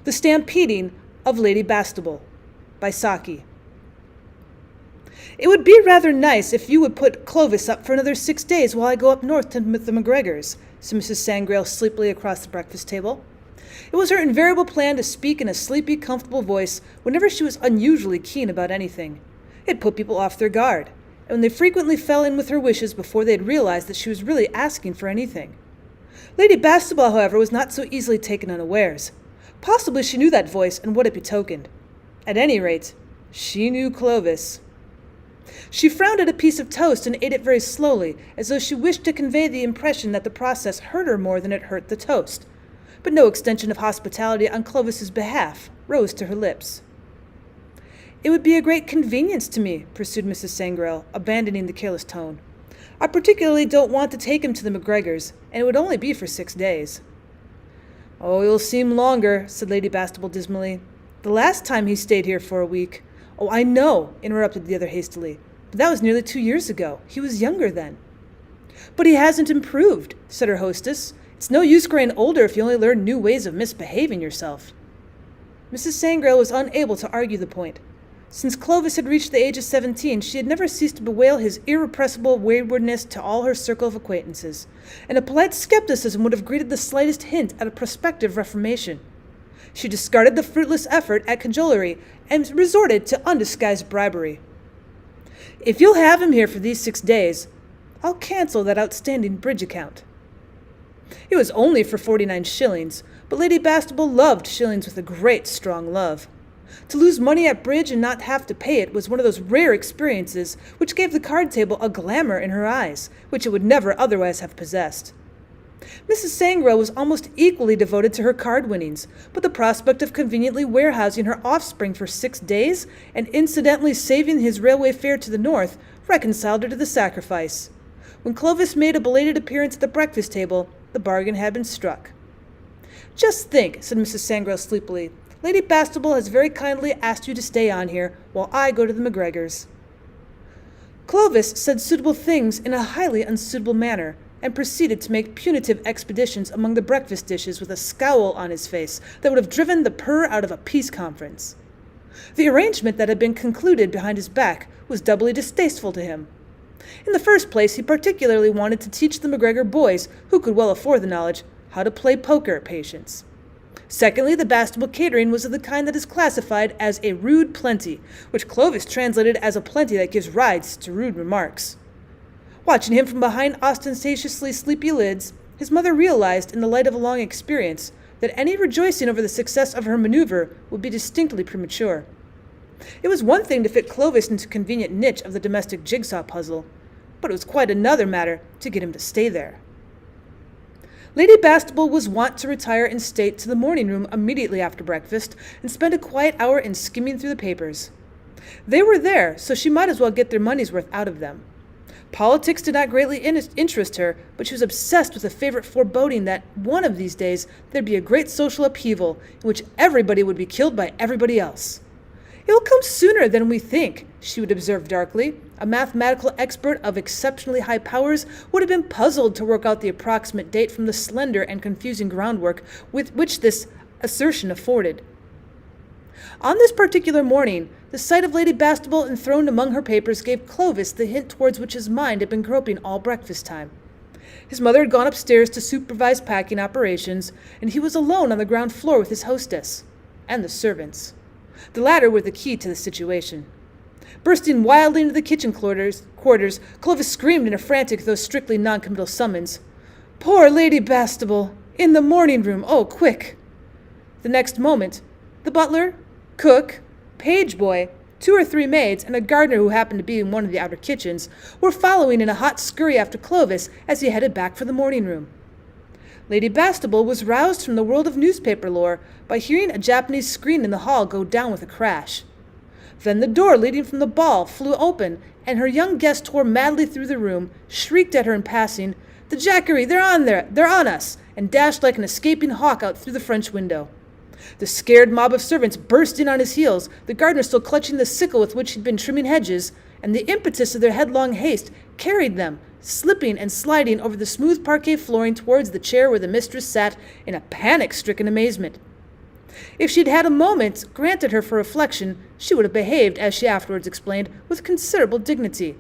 The Stampeding of Lady Bastable by Saki. It would be rather nice if you would put Clovis up for another 6 days while I go up north to the McGregors, said Mrs. Sangrail sleepily across the breakfast table. It was her invariable plan to speak in a sleepy, comfortable voice whenever she was unusually keen about anything. It put people off their guard, and they frequently fell in with her wishes before they had realized that she was really asking for anything. Lady Bastable, however, was not so easily taken unawares. Possibly she knew that voice and what it betokened. At any rate, she knew Clovis. She frowned at a piece of toast and ate it very slowly, as though she wished to convey the impression that the process hurt her more than it hurt the toast. But no extension of hospitality on Clovis's behalf rose to her lips. "It would be a great convenience to me," pursued Mrs. Sangrail, abandoning the careless tone. "I particularly don't want to take him to the McGregors, and it would only be for 6 days." "Oh, it'll seem longer," said Lady Bastable dismally. "The last time he stayed here for a week—" "Oh, I know," interrupted the other hastily. "But that was nearly 2 years ago. He was younger then." "But he hasn't improved," said her hostess. "It's no use growing older if you only learn new ways of misbehaving yourself." Mrs. Sangrail was unable to argue the point. Since Clovis had reached the age of 17, she had never ceased to bewail his irrepressible waywardness to all her circle of acquaintances, and a polite skepticism would have greeted the slightest hint at a prospective reformation. She discarded the fruitless effort at cajolery and resorted to undisguised bribery. "If you'll have him here for these 6 days, I'll cancel that outstanding bridge account." It was only for 49 shillings, but Lady Bastable loved shillings with a great strong love. To lose money at bridge and not have to pay it was one of those rare experiences which gave the card table a glamour in her eyes, which it would never otherwise have possessed. Mrs. Sangrail was almost equally devoted to her card winnings, but the prospect of conveniently warehousing her offspring for 6 days and incidentally saving his railway fare to the north reconciled her to the sacrifice. When Clovis made a belated appearance at the breakfast table, the bargain had been struck. "Just think," said Mrs. Sangrail sleepily, "Lady Bastable has very kindly asked you to stay on here while I go to the McGregors." Clovis said suitable things in a highly unsuitable manner, and proceeded to make punitive expeditions among the breakfast dishes with a scowl on his face that would have driven the purr out of a peace conference. The arrangement that had been concluded behind his back was doubly distasteful to him. In the first place, he particularly wanted to teach the McGregor boys, who could well afford the knowledge, how to play poker at patience. Secondly, the Bastable catering was of the kind that is classified as a rude plenty, which Clovis translated as a plenty that gives rise to rude remarks. Watching him from behind ostentatiously sleepy lids, his mother realized, in the light of a long experience, that any rejoicing over the success of her maneuver would be distinctly premature. It was one thing to fit Clovis into a convenient niche of the domestic jigsaw puzzle, but it was quite another matter to get him to stay there. Lady Bastable was wont to retire in state to the morning room immediately after breakfast and spend a quiet hour in skimming through the papers. They were there, so she might as well get their money's worth out of them. Politics did not greatly interest her, but she was obsessed with a favorite foreboding that one of these days there'd be a great social upheaval in which everybody would be killed by everybody else. "It will come sooner than we think," she would observe darkly. A mathematical expert of exceptionally high powers would have been puzzled to work out the approximate date from the slender and confusing groundwork with which this assertion afforded. On this particular morning, the sight of Lady Bastable enthroned among her papers gave Clovis the hint towards which his mind had been groping all breakfast time. His mother had gone upstairs to supervise packing operations, and he was alone on the ground floor with his hostess and the servants. The latter were the key to the situation. Bursting wildly into the kitchen quarters, Clovis screamed in a frantic though strictly non-committal summons, "Poor Lady Bastable! In the morning room! Oh, quick!" The next moment, the butler, cook, page boy, 2 or 3 maids, and a gardener who happened to be in one of the outer kitchens, were following in a hot scurry after Clovis as he headed back for the morning room. Lady Bastable was roused from the world of newspaper lore by hearing a Japanese screen in the hall go down with a crash. Then the door leading from the ball flew open, and her young guest tore madly through the room, shrieked at her in passing, "The Jackery! They're on there! They're on us!" and dashed like an escaping hawk out through the French window. The scared mob of servants burst in on his heels, the gardener still clutching the sickle with which he'd been trimming hedges, and the impetus of their headlong haste carried them, slipping and sliding over the smooth parquet flooring towards the chair where the mistress sat in a panic-stricken amazement. If she'd had a moment granted her for reflection, she would have behaved, as she afterwards explained, with considerable dignity.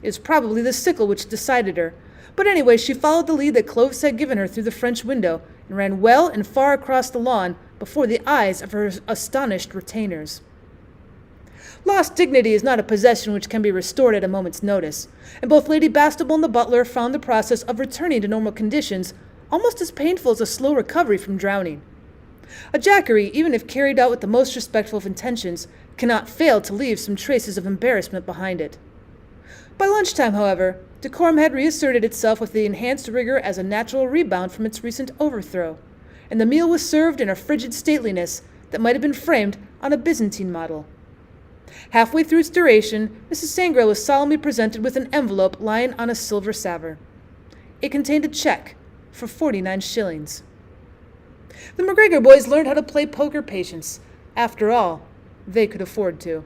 It was probably the sickle which decided her, but anyway she followed the lead that Clovis had given her through the French window, and ran well and far across the lawn before the eyes of her astonished retainers. Lost dignity is not a possession which can be restored at a moment's notice, and both Lady Bastable and the butler found the process of returning to normal conditions almost as painful as a slow recovery from drowning. A jackery, even if carried out with the most respectful of intentions, cannot fail to leave some traces of embarrassment behind it. By lunchtime, however, decorum had reasserted itself with the enhanced rigor as a natural rebound from its recent overthrow, and the meal was served in a frigid stateliness that might have been framed on a Byzantine model. Halfway through its duration, Mrs. Sangrail was solemnly presented with an envelope lying on a silver salver. It contained a cheque for 49 shillings. The McGregor boys learned how to play poker patience. After all, they could afford to.